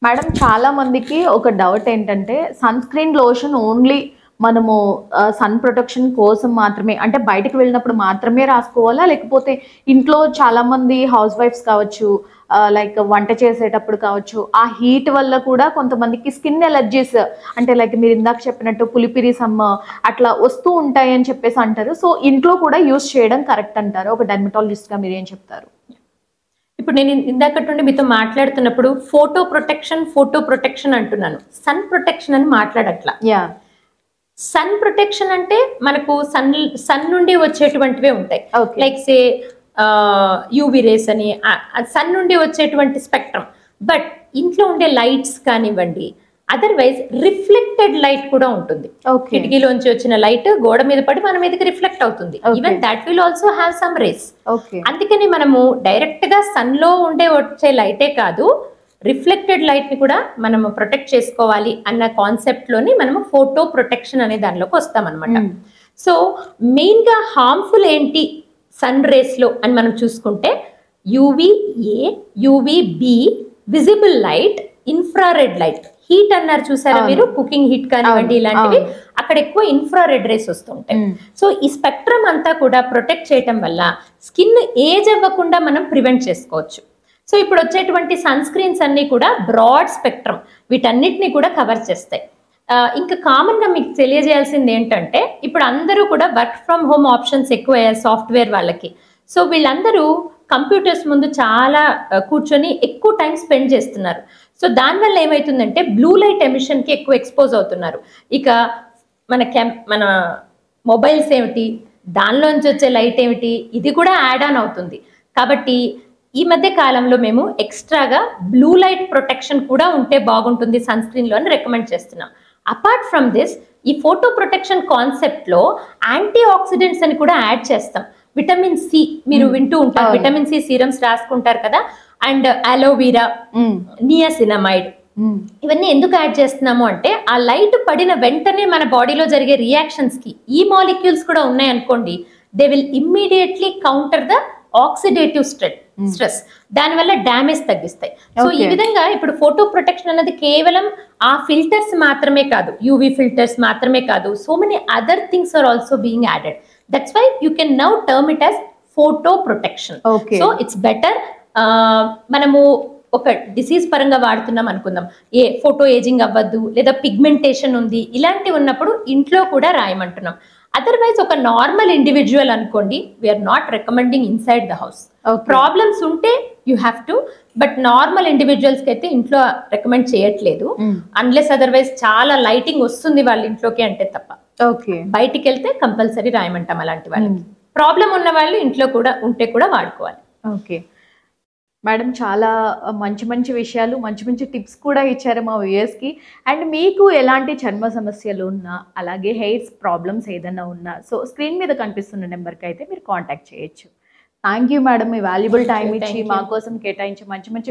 Madam చాలా మందికి ఒక డౌట్ ఏంటంటే సన్ స్క్రీన్ లోషన్ ఓన్లీ మనము సన్ ప్రొటెక్షన్ కోసం మాత్రమే అంటే బయటకు వెళ్ళినప్పుడు మాత్రమే రాసుకోవాలా? లేకపోతే ఇంట్లో చాలా మంది హౌస్ వైఫ్స్ కావచ్చు, లైక్ వంట చేసేటప్పుడు కావచ్చు, ఆ హీట్ వల్ల కూడా కొంతమందికి స్కిన్ ఎలర్జీస్ అంటే లైక్ మీరు ఇందాక చెప్పినట్టు పులిపిరి సమ్ అట్లా వస్తూ ఉంటాయి అని చెప్పేసి అంటారు. సో ఇంట్లో కూడా యూస్ చేయడం కరెక్ట్ అంటారు. ఒక డెర్మటాలజిస్ట్గా మీరు ఏం చెప్తారు? ఇప్పుడు నేను ఇందాకటి నుండి మీతో మాట్లాడుతున్నప్పుడు ఫోటో ప్రొటెక్షన్ అంటున్నాను, సన్ ప్రొటెక్షన్ అని మాట్లాడట్లా. యా, సన్ ప్రొటెక్షన్ అంటే మనకు సన్ నుండి వచ్చేటువంటివే ఉంటాయి. Okay. Like say UV rays అని సన్ నుండి వచ్చేటువంటి స్పెక్ట్రమ్. బట్ ఇంట్లో ఉండే లైట్స్ కానివ్వండి, అదర్వైజ్ రిఫ్లెక్టెడ్ లైట్ కూడా ఉంటుంది. Okay. కిటికీలోంచి వచ్చిన లైట్ గోడ మీద పడి మన మీదకి రిఫ్లెక్ట్ అవుతుంది. Okay. Even that will also have some rays. Okay. అందుకని మనము డైరెక్ట్ గా సన్ లో వచ్చే లైటే కాదు, రిఫ్లెక్టెడ్ లైట్ ని కూడా మనము ప్రొటెక్ట్ చేసుకోవాలి అన్న కాన్సెప్ట్ లోని మనము ఫోటో ప్రొటెక్షన్ అనే దానిలోకి వస్తాం అనమాట. సో మెయిన్ గా హార్మ్ఫుల్ ఏంటి సన్ రేస్ లో అని మనం చూసుకుంటే UVA, UVB, visible light, infrared light. Heat అన్నారు చూసారా మీరు, కుకింగ్ హీట్ కానివ్వండి ఇలాంటివి, అక్కడ ఎక్కువ ఇన్ఫ్రారెడ్ రేస్ వస్తుంటాయి. సో ఈ స్పెక్ట్రమ్ అంతా కూడా ప్రొటెక్ట్ చేయటం వల్ల స్కిన్ ఏజ్ అవ్వకుండా మనం ప్రివెంట్ చేసుకోవచ్చు. సో ఇప్పుడు వచ్చేటువంటి సన్ స్క్రీన్స్ అన్ని కూడా బ్రాడ్ స్పెక్ట్రమ్, వీటన్నిటిని కూడా కవర్ చేస్తాయి. ఇంకా కామన్ గా మీకు తెలియజేయాల్సింది ఏంటంటే ఇప్పుడు అందరూ కూడా వర్క్ ఫ్రమ్ హోమ్ ఆప్షన్స్ ఎక్కువ సాఫ్ట్వేర్ వాళ్ళకి. సో వీళ్ళందరూ కంప్యూటర్స్ ముందు చాలా కూర్చొని ఎక్కువ టైం స్పెండ్ చేస్తున్నారు. సో దానివల్ల ఏమవుతుందంటే బ్లూ లైట్ ఎమిషన్కి ఎక్కువ ఎక్స్పోజ్ అవుతున్నారు. ఇక మన మొబైల్స్ ఏమిటి, దానిలోంచి వచ్చే లైట్ ఏమిటి, ఇది కూడా యాడ్ ఆన్ అవుతుంది. కాబట్టి ఈ మధ్య కాలంలో మేము ఎక్స్ట్రాగా బ్లూ లైట్ ప్రొటెక్షన్ కూడా ఉంటే బాగుంటుంది సన్ స్క్రీన్లో అని రికమెండ్ చేస్తున్నాం. అపార్ట్ ఫ్రమ్ దిస్, ఈ ఫోటో ప్రొటెక్షన్ కాన్సెప్ట్లో యాంటీ ఆక్సిడెంట్స్ అని కూడా యాడ్ చేస్తాం. విటమిన్ సి మీరు వింటూ ఉంటారు, విటమిన్ సి సీరమ్స్ రాసుకుంటారు కదా, అండ్ అలోవీరా, నియాసినమైడ్, ఇవన్నీ ఎందుకు యాడ్ చేస్తున్నాము అంటే ఆ లైట్ పడిన వెంటనే మన బాడీలో జరిగే రియాక్షన్స్ కి ఈ మాలిక్యూల్స్ కూడా ఉన్నాయనుకోండి, they will immediately counter the oxidative stress, దానివల్ల డ్యామేజ్ తగ్గిస్తాయి. సో ఈ విధంగా ఇప్పుడు ఫోటో ప్రొటెక్షన్ అన్నది కేవలం ఆ ఫిల్టర్స్ మాత్రమే కాదు, యూవి ఫిల్టర్స్ మాత్రమే కాదు, so many other things are also being added. That's why you can now term it as photo protection. So it's better. మనము ఒక డిసీజ్ పరంగా వాడుతున్నాం అనుకుందాం, ఫోటో ఏజింగ్ అవ్వద్దు లేదా పిగ్మెంటేషన్ ఉంది, ఇలాంటివి ఉన్నప్పుడు ఇంట్లో కూడా రాయమంటున్నాం. అదర్వైజ్ ఒక నార్మల్ ఇండివిజువల్ అనుకోండి, we're not recommending inside the house. Problems ఉంటే you have to, but normal individuals కి అయితే ఇంట్లో రికమెండ్ చేయట్లేదు, అన్లెస్ అదర్వైజ్ చాలా లైటింగ్ వస్తుంది వాళ్ళ ఇంట్లోకి అంటే తప్ప. బయటికి వెళ్తే కంపల్సరీ రాయమంటాం అలాంటి వాళ్ళకి. ప్రాబ్లం ఉన్న వాళ్ళు ఇంట్లో కూడా ఉంటే కూడా వాడుకోవాలి. ఓకే మేడం, చాలా మంచి మంచి విషయాలు, మంచి మంచి టిప్స్ కూడా ఇచ్చారు మా వ్యూయర్స్కి. అండ్ మీకు ఎలాంటి చర్మ సమస్యలు ఉన్నా, అలాగే హెయిర్స్ ప్రాబ్లమ్స్ ఏదైనా ఉన్నా, సో స్క్రీన్ మీద కనిపిస్తున్న నెంబర్కి అయితే మీరు కాంటాక్ట్ చేయొచ్చు. Thank you madam, me valuable time ఇచ్చి మా కోసం కేటాయించి మంచి మంచి